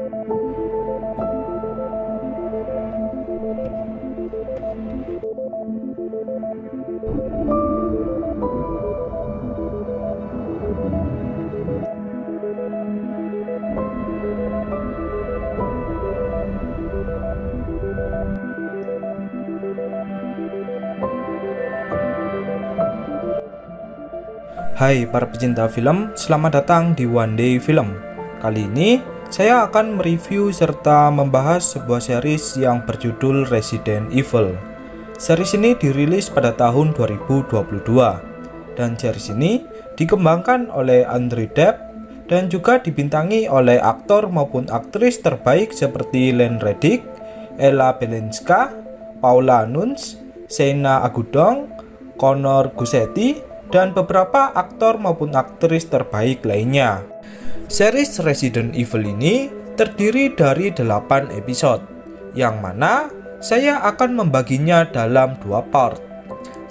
Hai para pecinta film, selamat datang di One Day Film. Kali ini saya akan mereview serta membahas sebuah series yang berjudul Resident Evil. Series ini dirilis pada tahun 2022 dan series ini dikembangkan oleh Andrew Depp dan juga dibintangi oleh aktor maupun aktris terbaik seperti Len Reddick, Ella Balinska, Paula Nunes, Sienna Agudong, Connor Gussetti, dan beberapa aktor maupun aktris terbaik lainnya. Series Resident Evil ini terdiri dari 8 episode, yang mana saya akan membaginya dalam 2 part.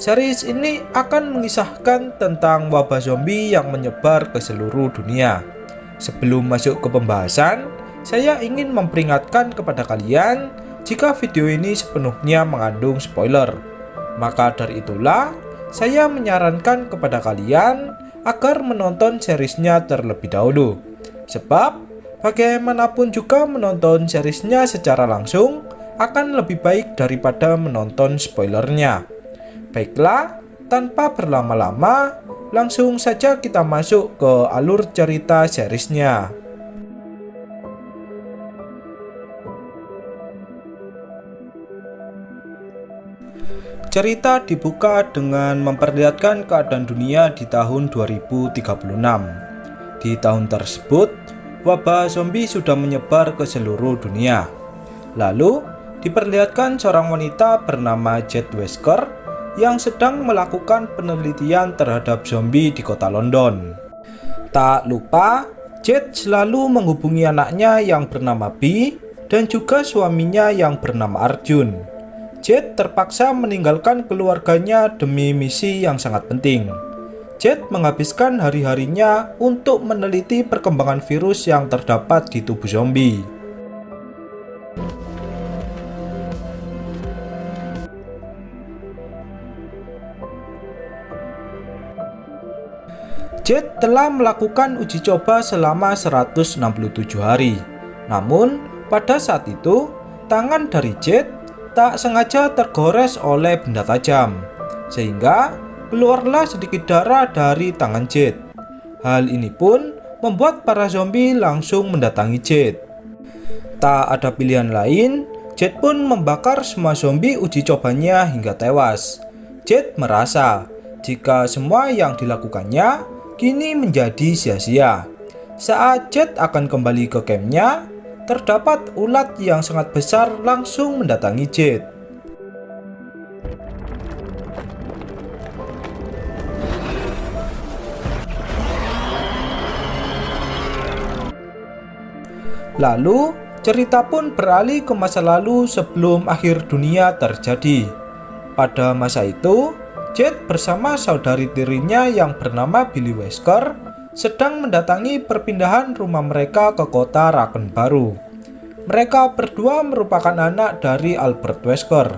Series ini akan mengisahkan tentang wabah zombie yang menyebar ke seluruh dunia. Sebelum masuk ke pembahasan, saya ingin memperingatkan kepada kalian jika video ini sepenuhnya mengandung spoiler. Maka dari itulah saya menyarankan kepada kalian agar menonton seriesnya terlebih dahulu. Sebab bagaimanapun juga menonton seriesnya secara langsung akan lebih baik daripada menonton spoilernya. Baiklah, tanpa berlama-lama, langsung saja kita masuk ke alur cerita seriesnya. Cerita dibuka dengan memperlihatkan keadaan dunia di tahun 2036. Di tahun tersebut, wabah zombie sudah menyebar ke seluruh dunia. Lalu, diperlihatkan seorang wanita bernama Jade Wesker yang sedang melakukan penelitian terhadap zombie di kota London. Tak lupa, Jade selalu menghubungi anaknya yang bernama Bee dan juga suaminya yang bernama Arjun. Jade terpaksa meninggalkan keluarganya demi misi yang sangat penting. Jade menghabiskan hari-harinya untuk meneliti perkembangan virus yang terdapat di tubuh zombie. Jade telah melakukan uji coba selama 167 hari. Namun, pada saat itu, tangan dari Jade tak sengaja tergores oleh benda tajam, sehingga keluarlah sedikit darah dari tangan Jade. Hal ini pun membuat para zombie langsung mendatangi Jade. Tak ada pilihan lain, Jade pun membakar semua zombie uji cobanya hingga tewas. Jade merasa jika semua yang dilakukannya kini menjadi sia-sia. Saat Jade akan kembali ke campnya, terdapat ulat yang sangat besar langsung mendatangi Jade. Lalu, cerita pun beralih ke masa lalu sebelum akhir dunia terjadi. Pada masa itu, Jade bersama saudari tirinya yang bernama Billie Wesker sedang mendatangi perpindahan rumah mereka ke kota Raccoon baru. Mereka berdua merupakan anak dari Albert Wesker.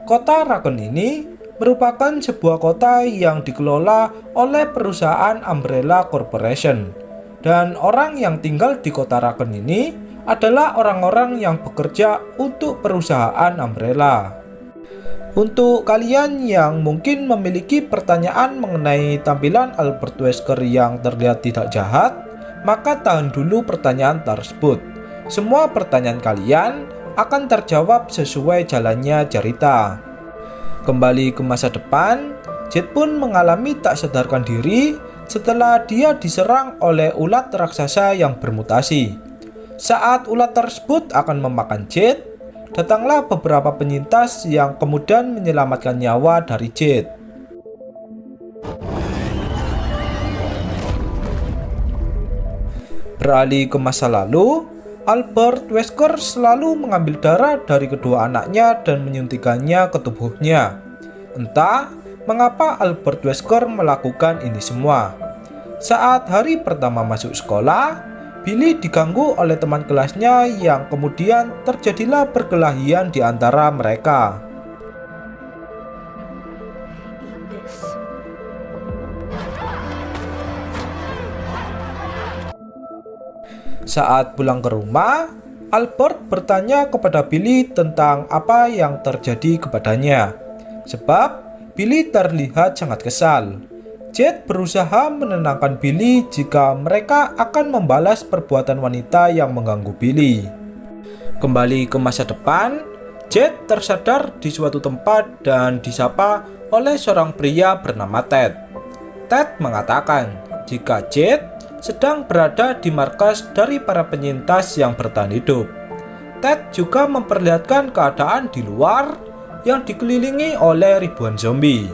Kota Raccoon ini merupakan sebuah kota yang dikelola oleh perusahaan Umbrella Corporation. Dan orang yang tinggal di kota Raccoon ini adalah orang-orang yang bekerja untuk perusahaan Umbrella. Untuk kalian yang mungkin memiliki pertanyaan mengenai tampilan Albert Wesker yang terlihat tidak jahat, maka tahan dulu pertanyaan tersebut. Semua pertanyaan kalian akan terjawab sesuai jalannya cerita. Kembali ke masa depan, Jade pun mengalami tak sadarkan diri setelah dia diserang oleh ulat raksasa yang bermutasi. Saat ulat tersebut akan memakan Jade, datanglah beberapa penyintas yang kemudian menyelamatkan nyawa dari Jade. Beralih ke masa lalu, Albert Wesker selalu mengambil darah dari kedua anaknya dan menyuntikkannya ke tubuhnya. Entah mengapa Albert Wesker melakukan ini semua. Saat hari pertama masuk sekolah, Billy diganggu oleh teman kelasnya yang kemudian terjadilah perkelahian di antara mereka. Saat pulang ke rumah, Albert bertanya kepada Billy tentang apa yang terjadi kepadanya. Sebab Billy terlihat sangat kesal. Jed berusaha menenangkan Billy jika mereka akan membalas perbuatan wanita yang mengganggu Billy. Kembali ke masa depan, Jed tersadar di suatu tempat dan disapa oleh seorang pria bernama Ted. Ted mengatakan jika Jed sedang berada di markas dari para penyintas yang bertahan hidup. Ted juga memperlihatkan keadaan di luar yang dikelilingi oleh ribuan zombie.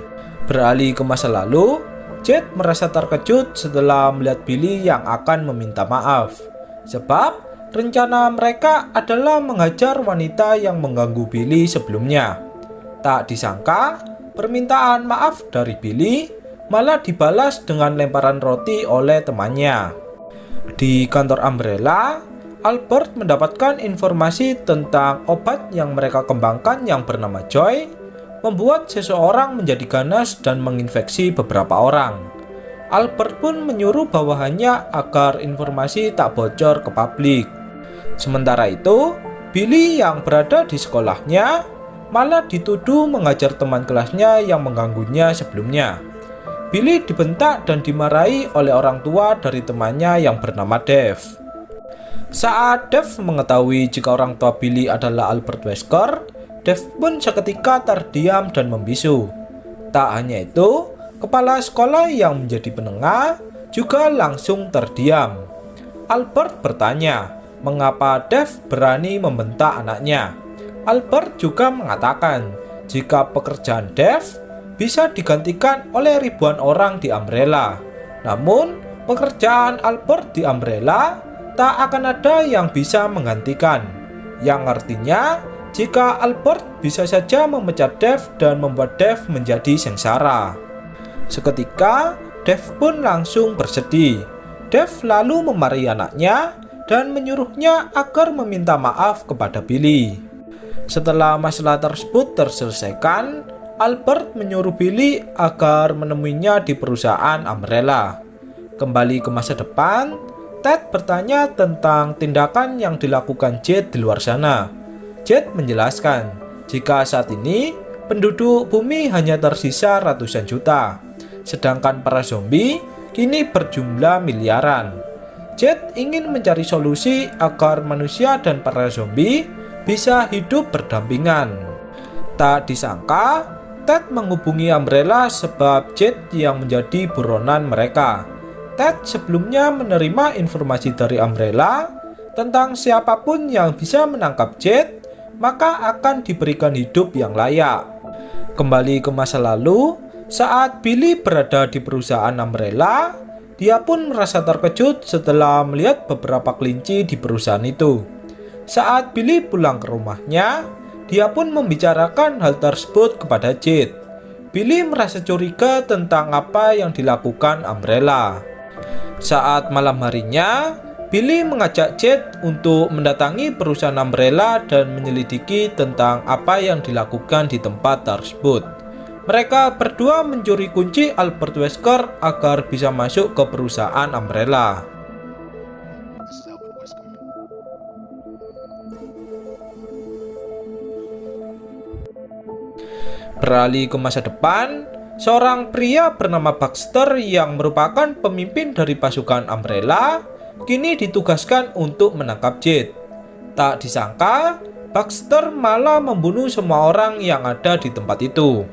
Beralih ke masa lalu, Jed merasa terkejut setelah melihat Billy yang akan meminta maaf. Sebab rencana mereka adalah menghajar wanita yang mengganggu Billy sebelumnya. Tak disangka, permintaan maaf dari Billy malah dibalas dengan lemparan roti oleh temannya. Di kantor Umbrella, Albert mendapatkan informasi tentang obat yang mereka kembangkan yang bernama Joy, membuat seseorang menjadi ganas dan menginfeksi beberapa orang. Albert pun menyuruh bawahannya agar informasi tak bocor ke publik. Sementara itu, Billy yang berada di sekolahnya malah dituduh mengajar teman kelasnya yang mengganggunya sebelumnya. Billy dibentak dan dimarahi oleh orang tua dari temannya yang bernama Dave. Saat Dave mengetahui jika orang tua Billy adalah Albert Wesker, Dave pun seketika terdiam dan membisu. Tak hanya itu, kepala sekolah yang menjadi penengah juga langsung terdiam. Albert bertanya, mengapa Dave berani membentak anaknya. Albert juga mengatakan jika pekerjaan Dave bisa digantikan oleh ribuan orang di Umbrella. Namun, pekerjaan Albert di Umbrella tak akan ada yang bisa menggantikan. Yang artinya, jika Albert bisa saja memecat Dave dan membuat Dave menjadi sengsara. Seketika, Dave pun langsung bersedih. Dave lalu memarahi anaknya dan menyuruhnya agar meminta maaf kepada Billy. Setelah masalah tersebut terselesaikan, Albert menyuruh Billy agar menemuinya di perusahaan Umbrella. Kembali ke masa depan, Ted bertanya tentang tindakan yang dilakukan Jed di luar sana. Jed menjelaskan jika saat ini penduduk bumi hanya tersisa ratusan juta, sedangkan para zombie kini berjumlah miliaran. Jed ingin mencari solusi agar manusia dan para zombie bisa hidup berdampingan. Tak disangka, Ted menghubungi Umbrella sebab Jed yang menjadi buronan mereka. Ted sebelumnya menerima informasi dari Umbrella tentang siapapun yang bisa menangkap Jed, maka akan diberikan hidup yang layak. Kembali ke masa lalu, saat Billy berada di perusahaan Umbrella, dia pun merasa terkejut setelah melihat beberapa kelinci di perusahaan itu. Saat Billy pulang ke rumahnya, dia pun membicarakan hal tersebut kepada Jed. Billy merasa curiga tentang apa yang dilakukan Umbrella. Saat malam harinya, Billy mengajak Jed untuk mendatangi perusahaan Umbrella dan menyelidiki tentang apa yang dilakukan di tempat tersebut. Mereka berdua mencuri kunci Albert Wesker agar bisa masuk ke perusahaan Umbrella. Beralih ke masa depan, seorang pria bernama Baxter yang merupakan pemimpin dari pasukan Umbrella kini ditugaskan untuk menangkap Jed. Tak disangka, Baxter malah membunuh semua orang yang ada di tempat itu.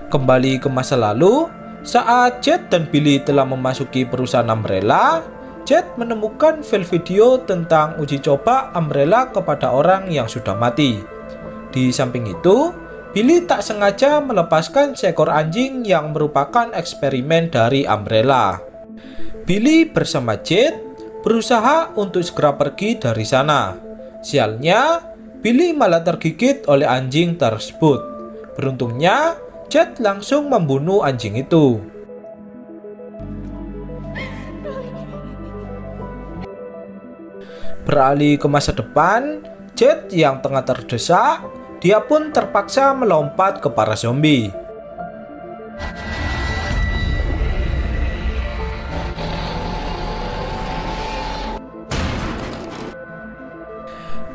Kembali ke masa lalu, saat Jed dan Billy telah memasuki perusahaan Umbrella, Jed menemukan file video tentang uji coba Umbrella kepada orang yang sudah mati. Di samping itu, Billy tak sengaja melepaskan seekor anjing yang merupakan eksperimen dari Umbrella. Billy bersama Jed berusaha untuk segera pergi dari sana. Sialnya, Billy malah tergigit oleh anjing tersebut. Beruntungnya, Jet langsung membunuh anjing itu. Beralih ke masa depan, Jet yang tengah terdesak, dia pun terpaksa melompat ke para zombie.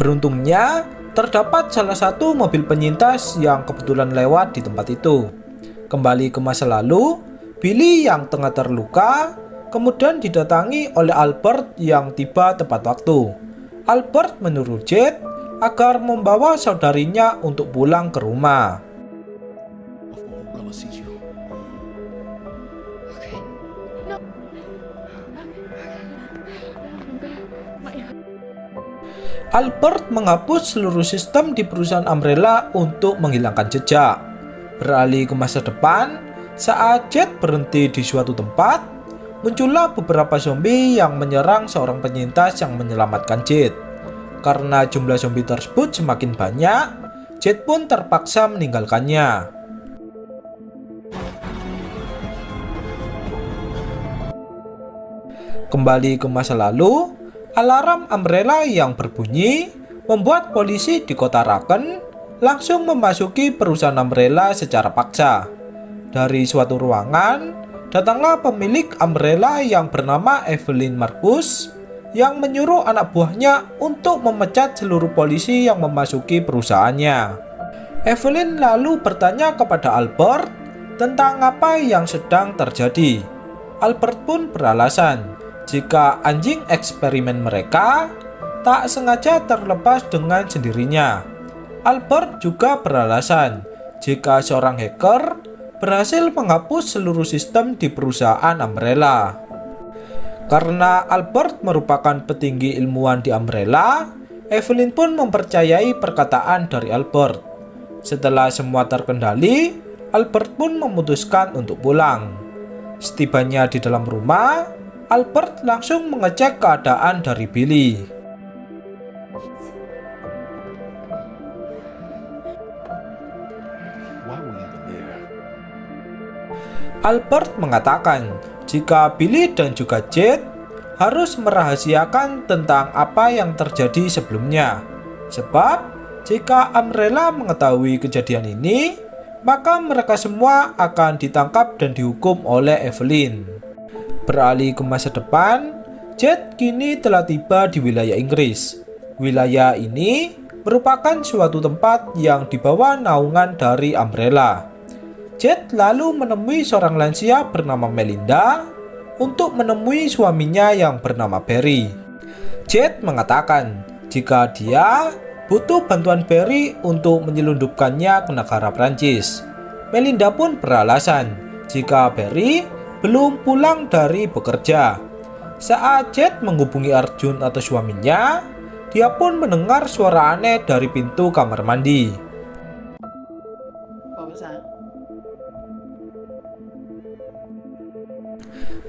Beruntungnya, terdapat salah satu mobil penyintas yang kebetulan lewat di tempat itu. Kembali ke masa lalu, Billy yang tengah terluka kemudian didatangi oleh Albert yang tiba tepat waktu. Albert menyuruh Jet agar membawa saudarinya untuk pulang ke rumah. Albert menghapus seluruh sistem di perusahaan Umbrella untuk menghilangkan jejak. Beralih ke masa depan, saat Jet berhenti di suatu tempat, muncullah beberapa zombie yang menyerang seorang penyintas yang menyelamatkan Jet. Karena jumlah zombie tersebut semakin banyak, Jet pun terpaksa meninggalkannya. Kembali ke masa lalu, alarm Umbrella yang berbunyi membuat polisi di kota Raken langsung memasuki perusahaan Umbrella secara paksa. Dari suatu ruangan, datanglah pemilik Umbrella yang bernama Evelyn Marcus yang menyuruh anak buahnya untuk memecat seluruh polisi yang memasuki perusahaannya. Evelyn lalu bertanya kepada Albert tentang apa yang sedang terjadi. Albert pun beralasan jika anjing eksperimen mereka tak sengaja terlepas dengan sendirinya. Albert juga beralasan jika seorang hacker berhasil menghapus seluruh sistem di perusahaan Umbrella. Karena Albert merupakan petinggi ilmuwan di Umbrella, Evelyn pun mempercayai perkataan dari Albert. Setelah semua terkendali, Albert pun memutuskan untuk pulang. Setibanya di dalam rumah, Albert langsung mengecek keadaan dari Billy. Albert mengatakan jika Billy dan juga Jet harus merahasiakan tentang apa yang terjadi sebelumnya. Sebab jika Umbrella mengetahui kejadian ini, maka mereka semua akan ditangkap dan dihukum oleh Evelyn. Beralih ke masa depan, Jet kini telah tiba di wilayah Inggris. Wilayah ini merupakan suatu tempat yang di bawah naungan dari Umbrella. Jet lalu menemui seorang lansia bernama Melinda untuk menemui suaminya yang bernama Barry. Jet mengatakan jika dia butuh bantuan Barry untuk menyelundupkannya ke negara Prancis. Melinda pun beralasan jika Barry belum pulang dari bekerja. Saat Jet menghubungi Arjun atau suaminya, dia pun mendengar suara aneh dari pintu kamar mandi.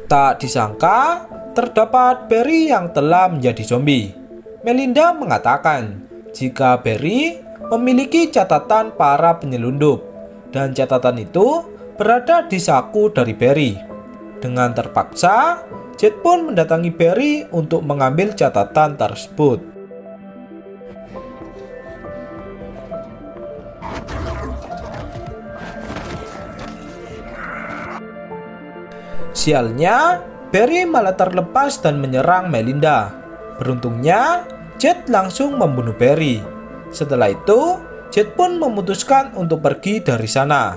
Tak disangka, terdapat Barry yang telah menjadi zombie. Melinda mengatakan jika Barry memiliki catatan para penyelundup, dan catatan itu berada di saku dari Barry. Dengan terpaksa, Jet pun mendatangi Barry untuk mengambil catatan tersebut. Sialnya, Barry malah terlepas dan menyerang Melinda. Beruntungnya, Jet langsung membunuh Barry. Setelah itu, Jet pun memutuskan untuk pergi dari sana.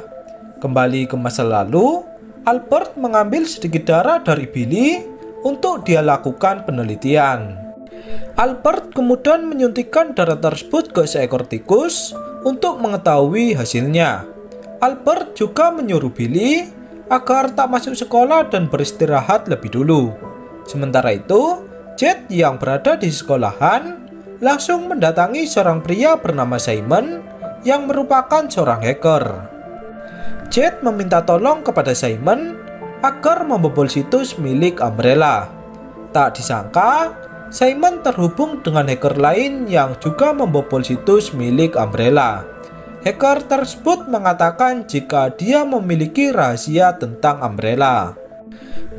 Kembali ke masa lalu, Albert mengambil sedikit darah dari Billy untuk dia lakukan penelitian. Albert kemudian menyuntikkan darah tersebut ke seekor tikus untuk mengetahui hasilnya. Albert juga menyuruh Billy agar tak masuk sekolah dan beristirahat lebih dulu. Sementara itu, Jet yang berada di sekolahan langsung mendatangi seorang pria bernama Simon yang merupakan seorang hacker. Jet meminta tolong kepada Simon agar membobol situs milik Umbrella. Tak disangka, Simon terhubung dengan hacker lain yang juga membobol situs milik Umbrella. Hacker tersebut mengatakan jika dia memiliki rahasia tentang Umbrella.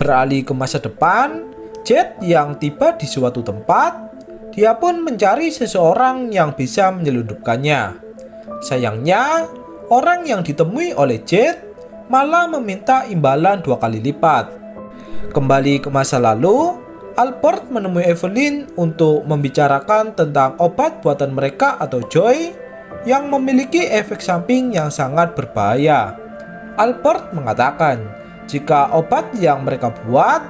Beralih ke masa depan, Jet yang tiba di suatu tempat, dia pun mencari seseorang yang bisa menyelundupkannya. Sayangnya, orang yang ditemui oleh Jet malah meminta imbalan 2 kali lipat. Kembali ke masa lalu, Albert menemui Evelyn untuk membicarakan tentang obat buatan mereka atau Joy yang memiliki efek samping yang sangat berbahaya. Albert mengatakan jika obat yang mereka buat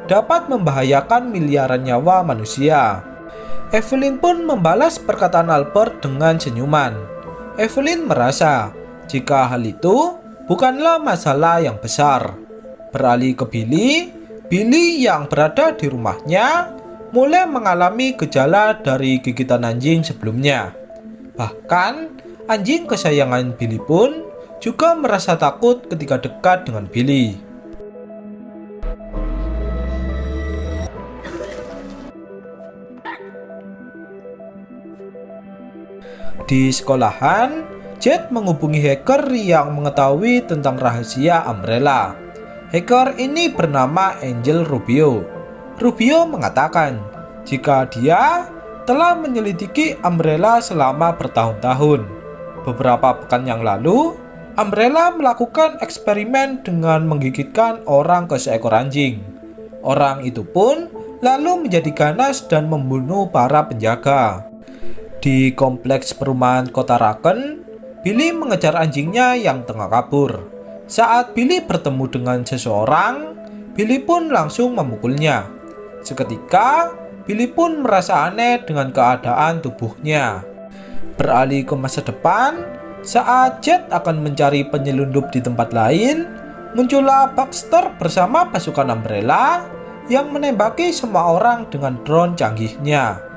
dapat membahayakan miliaran nyawa manusia. Evelyn pun membalas perkataan Albert dengan senyuman. Evelyn merasa jika hal itu bukanlah masalah yang besar. Beralih ke Billy, Billy yang berada di rumahnya mulai mengalami gejala dari gigitan anjing sebelumnya. Bahkan, anjing kesayangan Billy pun juga merasa takut ketika dekat dengan Billy. Di sekolahan, Jet menghubungi hacker yang mengetahui tentang rahasia Umbrella. Hacker ini bernama Angel Rubio. Rubio mengatakan jika dia telah menyelidiki Umbrella selama bertahun-tahun. Beberapa pekan yang lalu, Umbrella melakukan eksperimen dengan menggigitkan orang ke seekor anjing. Orang itu pun lalu menjadi ganas dan membunuh para penjaga. Di kompleks perumahan kota Raken, Billy mengejar anjingnya yang tengah kabur. Saat Billy bertemu dengan seseorang, Billy pun langsung memukulnya. Seketika, Billy pun merasa aneh dengan keadaan tubuhnya. Beralih ke masa depan, saat Jet akan mencari penyelundup di tempat lain, muncullah Baxter bersama pasukan Umbrella yang menembaki semua orang dengan drone canggihnya.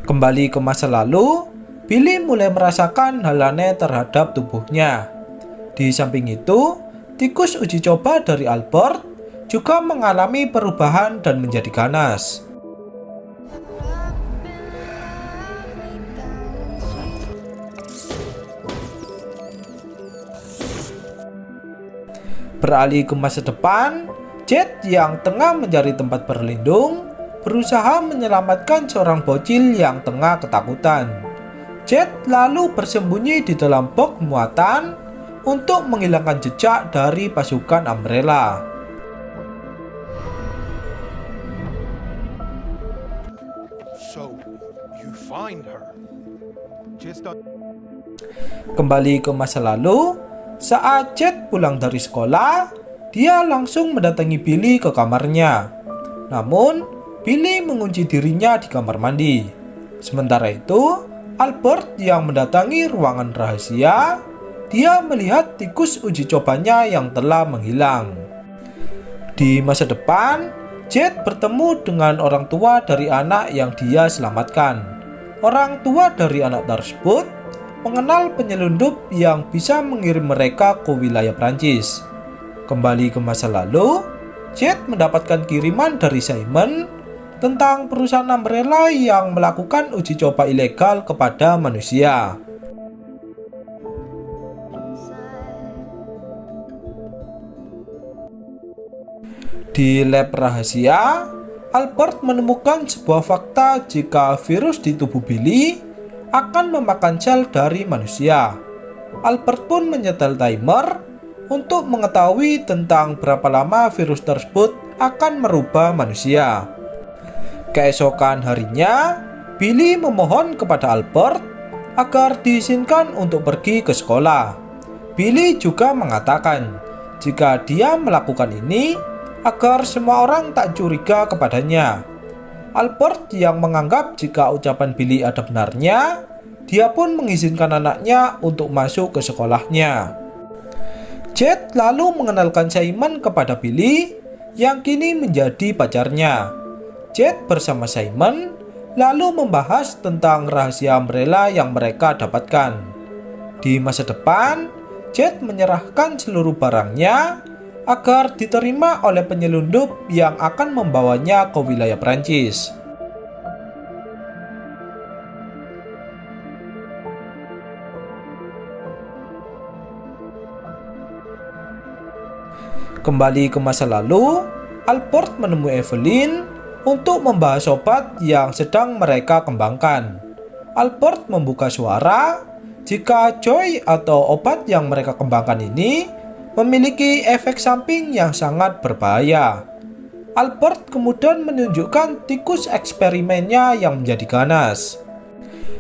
Kembali ke masa lalu, Billy mulai merasakan hal aneh terhadap tubuhnya. Di samping itu, tikus uji coba dari Albert juga mengalami perubahan dan menjadi ganas. Beralih ke masa depan, Jet yang tengah mencari tempat berlindung berusaha menyelamatkan seorang bocil yang tengah ketakutan. Jet lalu bersembunyi di dalam box muatan untuk menghilangkan jejak dari pasukan Umbrella. So, you find her. Kembali ke masa lalu, saat Jet pulang dari sekolah, dia langsung mendatangi Billy ke kamarnya. Namun, Billy mengunci dirinya di kamar mandi. Sementara itu, Albert yang mendatangi ruangan rahasia, dia melihat tikus uji cobanya yang telah menghilang. Di masa depan, Jet bertemu dengan orang tua dari anak yang dia selamatkan. Orang tua dari anak tersebut mengenal penyelundup yang bisa mengirim mereka ke wilayah Prancis. Kembali ke masa lalu, Jet mendapatkan kiriman dari Simon tentang perusahaan Umbrella yang melakukan uji coba ilegal kepada manusia. Di lab rahasia, Albert menemukan sebuah fakta jika virus di tubuh Billy akan memakan sel dari manusia. Albert pun menyetel timer untuk mengetahui tentang berapa lama virus tersebut akan merubah manusia. Keesokan harinya, Billy memohon kepada Albert agar diizinkan untuk pergi ke sekolah. Billy juga mengatakan jika dia melakukan ini agar semua orang tak curiga kepadanya. Albert yang menganggap jika ucapan Billy ada benarnya, dia pun mengizinkan anaknya untuk masuk ke sekolahnya. Jet lalu mengenalkan Simon kepada Billy yang kini menjadi pacarnya. Jet bersama Simon lalu membahas tentang rahasia Umbrella yang mereka dapatkan. Di masa depan, Jet menyerahkan seluruh barangnya agar diterima oleh penyelundup yang akan membawanya ke wilayah Prancis. Kembali ke masa lalu, Albert menemui Evelyn untuk membahas obat yang sedang mereka kembangkan. Albert membuka suara jika Joy atau obat yang mereka kembangkan ini memiliki efek samping yang sangat berbahaya. Albert kemudian menunjukkan tikus eksperimennya yang menjadi ganas.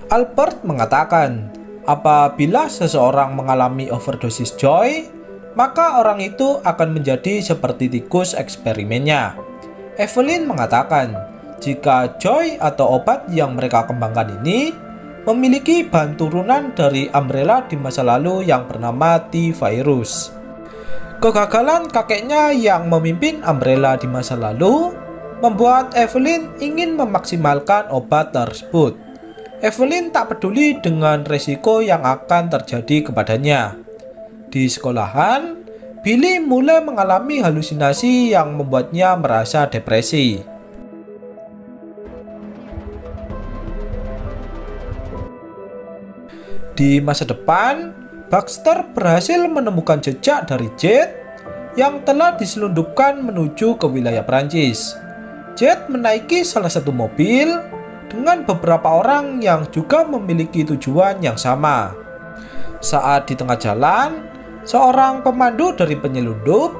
Albert mengatakan, apabila seseorang mengalami overdosis Joy, maka orang itu akan menjadi seperti tikus eksperimennya. Evelyn mengatakan, jika Joy atau obat yang mereka kembangkan ini memiliki bahan turunan dari Umbrella di masa lalu yang bernama T-Virus. Kegagalan kakeknya yang memimpin Umbrella di masa lalu membuat Evelyn ingin memaksimalkan obat tersebut. Evelyn tak peduli dengan resiko yang akan terjadi kepadanya. Di sekolahan, Billy mulai mengalami halusinasi yang membuatnya merasa depresi. Di masa depan, Baxter berhasil menemukan jejak dari Jet yang telah diselundupkan menuju ke wilayah Prancis. Jet menaiki salah satu mobil dengan beberapa orang yang juga memiliki tujuan yang sama. Saat di tengah jalan, seorang pemandu dari penyelundup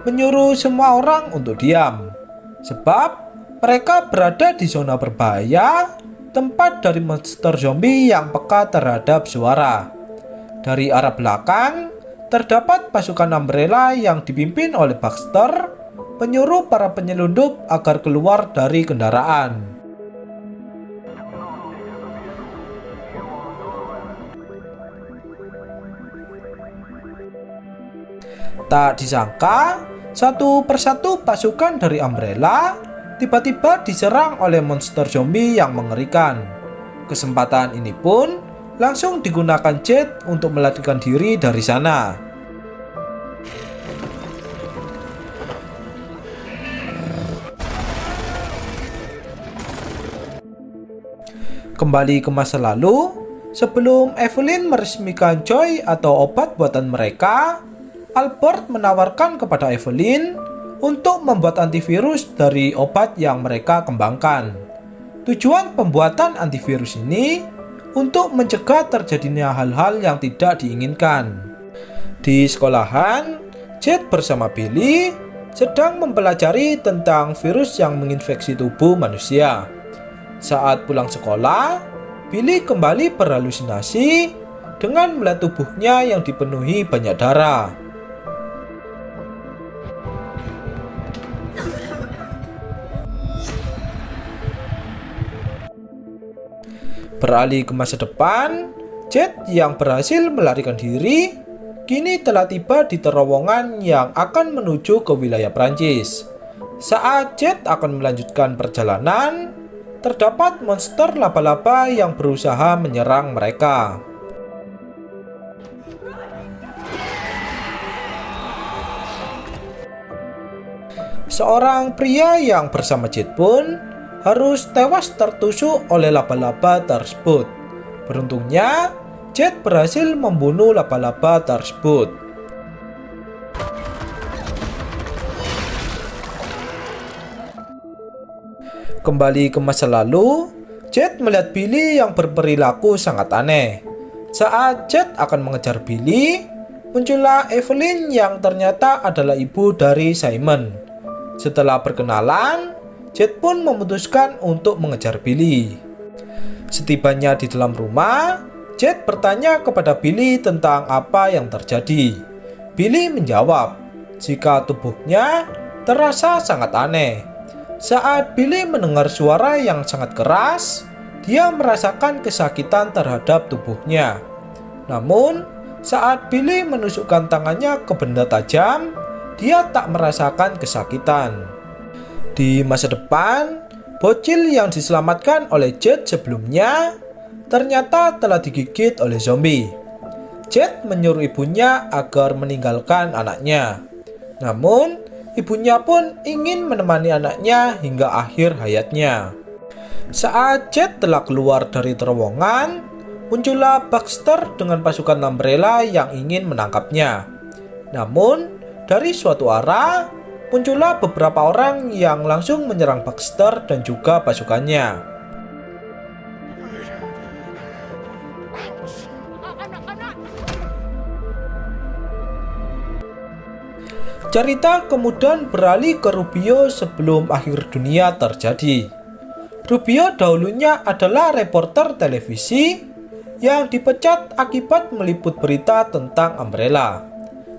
menyuruh semua orang untuk diam, sebab mereka berada di zona berbahaya, tempat dari monster zombie yang peka terhadap suara. Dari arah belakang, terdapat pasukan Umbrella yang dipimpin oleh Baxter, menyuruh para penyelundup agar keluar dari kendaraan. Tak disangka, satu persatu pasukan dari Umbrella tiba-tiba diserang oleh monster zombie yang mengerikan. Kesempatan ini pun langsung digunakan Jet untuk melarikan diri dari sana. Kembali ke masa lalu, sebelum Evelyn meresmikan Joy atau obat buatan mereka, Albert menawarkan kepada Evelyn untuk membuat antivirus dari obat yang mereka kembangkan. Tujuan pembuatan antivirus ini untuk mencegah terjadinya hal-hal yang tidak diinginkan. Di sekolahan, Jet bersama Billy sedang mempelajari tentang virus yang menginfeksi tubuh manusia. Saat pulang sekolah, Billy kembali berhalusinasi dengan melihat tubuhnya yang dipenuhi banyak darah. Beralih ke masa depan, Jet yang berhasil melarikan diri kini telah tiba di terowongan yang akan menuju ke wilayah Prancis. Saat Jet akan melanjutkan perjalanan, terdapat monster laba-laba yang berusaha menyerang mereka. Seorang pria yang bersama Jet pun harus tewas tertusuk oleh laba-laba tersebut. Beruntungnya, Jet berhasil membunuh laba-laba tersebut. Kembali ke masa lalu, Jet melihat Billy yang berperilaku sangat aneh. Saat Jet akan mengejar Billy, muncullah Evelyn yang ternyata adalah ibu dari Simon. Setelah berkenalan, Jet pun memutuskan untuk mengejar Billy. Setibanya di dalam rumah, Jet bertanya kepada Billy tentang apa yang terjadi. Billy menjawab jika tubuhnya terasa sangat aneh. Saat Billy mendengar suara yang sangat keras, dia merasakan kesakitan terhadap tubuhnya. Namun, saat Billy menusukkan tangannya ke benda tajam, dia tak merasakan kesakitan. Di masa depan, bocil yang diselamatkan oleh Jet sebelumnya ternyata telah digigit oleh zombie. Jet menyuruh ibunya agar meninggalkan anaknya. Namun, ibunya pun ingin menemani anaknya hingga akhir hayatnya. Saat Jet telah keluar dari terowongan, muncullah Baxter dengan pasukan Umbrella yang ingin menangkapnya. Namun, dari suatu arah, muncullah beberapa orang yang langsung menyerang Baxter dan juga pasukannya. Cerita kemudian beralih ke Rubio sebelum akhir dunia terjadi. Rubio dahulunya adalah reporter televisi yang dipecat akibat meliput berita tentang Umbrella.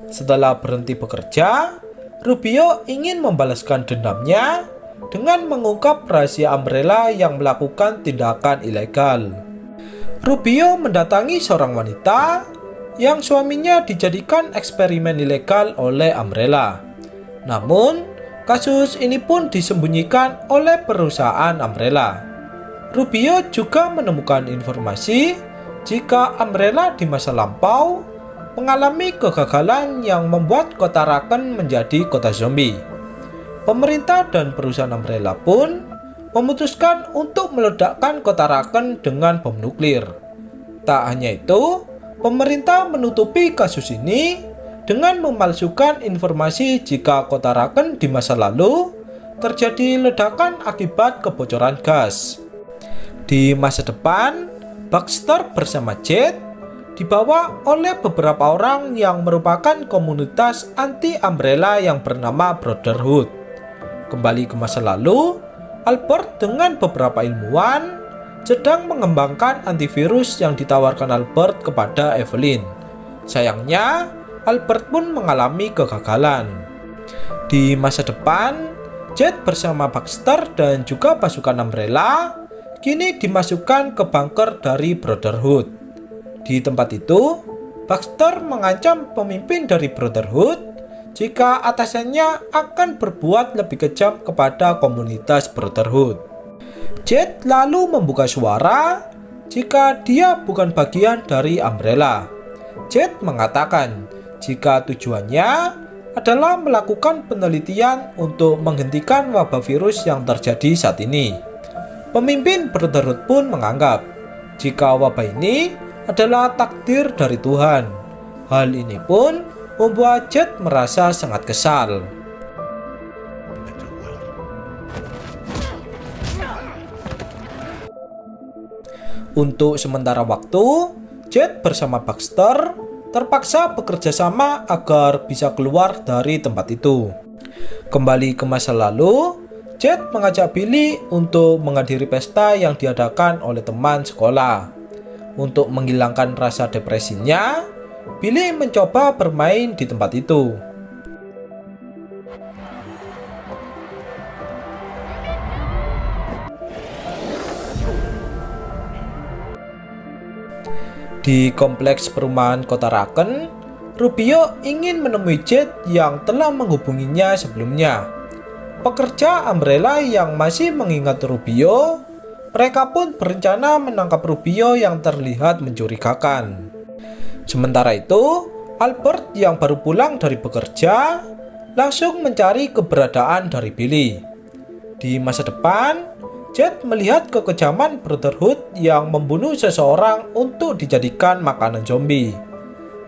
Setelah berhenti bekerja, Rubio ingin membalaskan dendamnya dengan mengungkap rahasia Umbrella yang melakukan tindakan ilegal. Rubio mendatangi seorang wanita yang suaminya dijadikan eksperimen ilegal oleh Umbrella. Namun, kasus ini pun disembunyikan oleh perusahaan Umbrella. Rubio juga menemukan informasi jika Umbrella di masa lampau mengalami kegagalan yang membuat kota Raken menjadi kota zombie. Pemerintah dan perusahaan Umbrella pun memutuskan untuk meledakkan kota Raken dengan bom nuklir. Tak hanya itu, pemerintah menutupi kasus ini dengan memalsukan informasi jika kota Raken di masa lalu terjadi ledakan akibat kebocoran gas. Di masa depan, Baxter bersama Jet dibawa oleh beberapa orang yang merupakan komunitas anti-Umbrella yang bernama Brotherhood. Kembali ke masa lalu, Albert dengan beberapa ilmuwan sedang mengembangkan antivirus yang ditawarkan Albert kepada Evelyn. Sayangnya, Albert pun mengalami kegagalan. Di masa depan, Jet bersama Baxter dan juga pasukan Umbrella kini dimasukkan ke bunker dari Brotherhood. Di tempat itu, Baxter mengancam pemimpin dari Brotherhood jika atasannya akan berbuat lebih kejam kepada komunitas Brotherhood. Jet lalu membuka suara jika dia bukan bagian dari Umbrella. Jet mengatakan jika tujuannya adalah melakukan penelitian untuk menghentikan wabah virus yang terjadi saat ini. Pemimpin Brotherhood pun menganggap jika wabah ini adalah takdir dari Tuhan. Hal ini pun membuat Jet merasa sangat kesal. Untuk sementara waktu, Jet bersama Baxter terpaksa bekerja sama agar bisa keluar dari tempat itu. Kembali ke masa lalu, Jet mengajak Billy untuk menghadiri pesta yang diadakan oleh teman sekolah. Untuk menghilangkan rasa depresinya, Billy mencoba bermain di tempat itu. Di kompleks perumahan kota Raken, Rubio ingin menemui Jet yang telah menghubunginya sebelumnya. Pekerja Umbrella yang masih mengingat Rubio, mereka pun berencana menangkap Rubio yang terlihat mencurigakan. Sementara itu, Albert yang baru pulang dari bekerja langsung mencari keberadaan dari Billy. Di masa depan, Jet melihat kekejaman Brotherhood yang membunuh seseorang untuk dijadikan makanan zombie.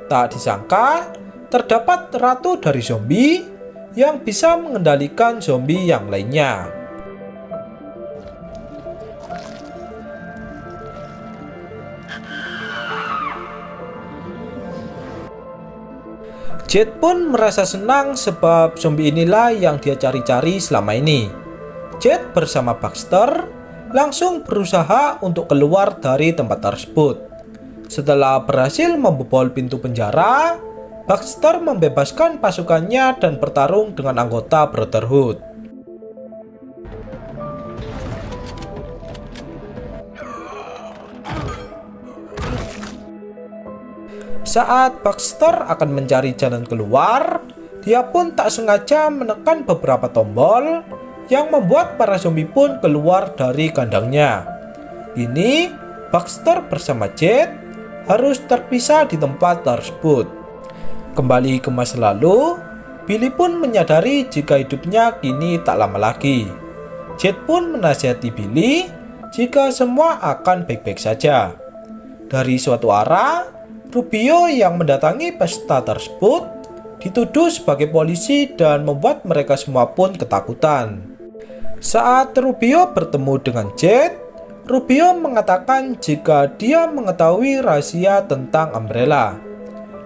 Tak disangka, terdapat ratu dari zombie yang bisa mengendalikan zombie yang lainnya. Jet pun merasa senang sebab zombie inilah yang dia cari-cari selama ini. Jet bersama Baxter langsung berusaha untuk keluar dari tempat tersebut. Setelah berhasil membobol pintu penjara, Baxter membebaskan pasukannya dan bertarung dengan anggota Brotherhood. Saat Baxter akan mencari jalan keluar, dia pun tak sengaja menekan beberapa tombol yang membuat para zombie pun keluar dari kandangnya. Kini, Baxter bersama Jet harus terpisah di tempat tersebut. Kembali ke masa lalu, Billy pun menyadari jika hidupnya kini tak lama lagi. Jet pun menasihati Billy jika semua akan baik-baik saja. Dari suatu arah, Rubio yang mendatangi pesta tersebut dituduh sebagai polisi dan membuat mereka semua pun ketakutan. Saat Rubio bertemu dengan Jet, Rubio mengatakan jika dia mengetahui rahasia tentang Umbrella.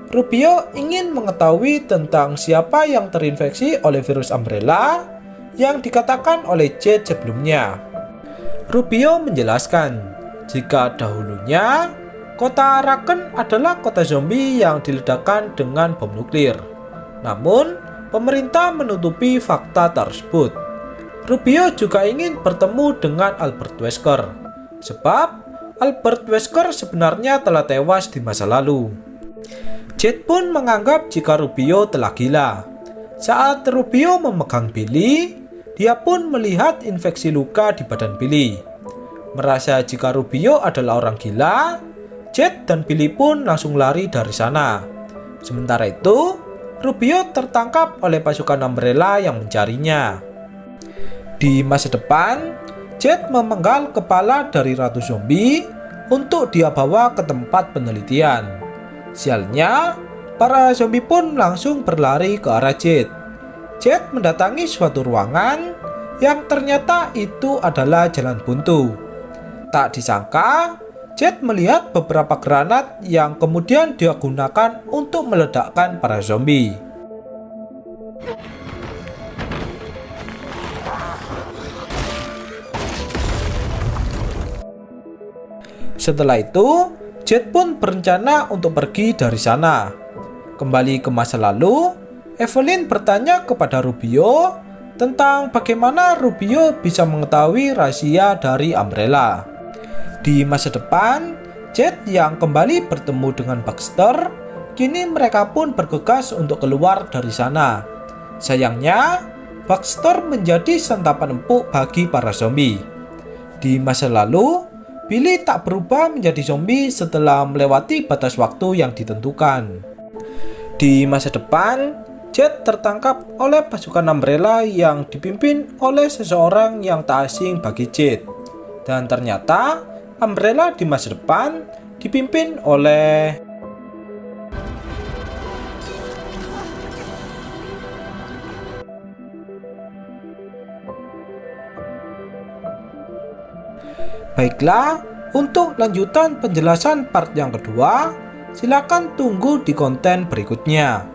Rubio ingin mengetahui tentang siapa yang terinfeksi oleh virus Umbrella yang dikatakan oleh Jet sebelumnya. Rubio menjelaskan jika dahulunya kota Araken adalah kota zombie yang diledakkan dengan bom nuklir. Namun, pemerintah menutupi fakta tersebut. Rubio juga ingin bertemu dengan Albert Wesker, sebab Albert Wesker sebenarnya telah tewas di masa lalu. Jet pun menganggap jika Rubio telah gila. Saat Rubio memegang Billy, dia pun melihat infeksi luka di badan Billy. Merasa jika Rubio adalah orang gila, Jet dan Billy pun langsung lari dari sana. Sementara itu, Rubio tertangkap oleh pasukan Umbrella yang mencarinya. Di masa depan, Jet memenggal kepala dari ratu zombie untuk dia bawa ke tempat penelitian. Sialnya, para zombie pun langsung berlari ke arah Jet. Jet mendatangi suatu ruangan yang ternyata itu adalah jalan buntu. Tak disangka, Jet melihat beberapa granat yang kemudian dia gunakan untuk meledakkan para zombie. Setelah itu, Jet pun berencana untuk pergi dari sana. Kembali ke masa lalu, Evelyn bertanya kepada Rubio tentang bagaimana Rubio bisa mengetahui rahasia dari Umbrella. Di masa depan, Jet yang kembali bertemu dengan Baxter, kini mereka pun bergegas untuk keluar dari sana. Sayangnya, Baxter menjadi santapan empuk bagi para zombie. Di masa lalu, Billy tak berubah menjadi zombie setelah melewati batas waktu yang ditentukan. Di masa depan, Jet tertangkap oleh pasukan Umbrella yang dipimpin oleh seseorang yang tak asing bagi Jet. Dan ternyata, Umbrella di masa depan dipimpin oleh Baiklah, untuk lanjutan penjelasan part yang kedua, silakan tunggu di konten berikutnya.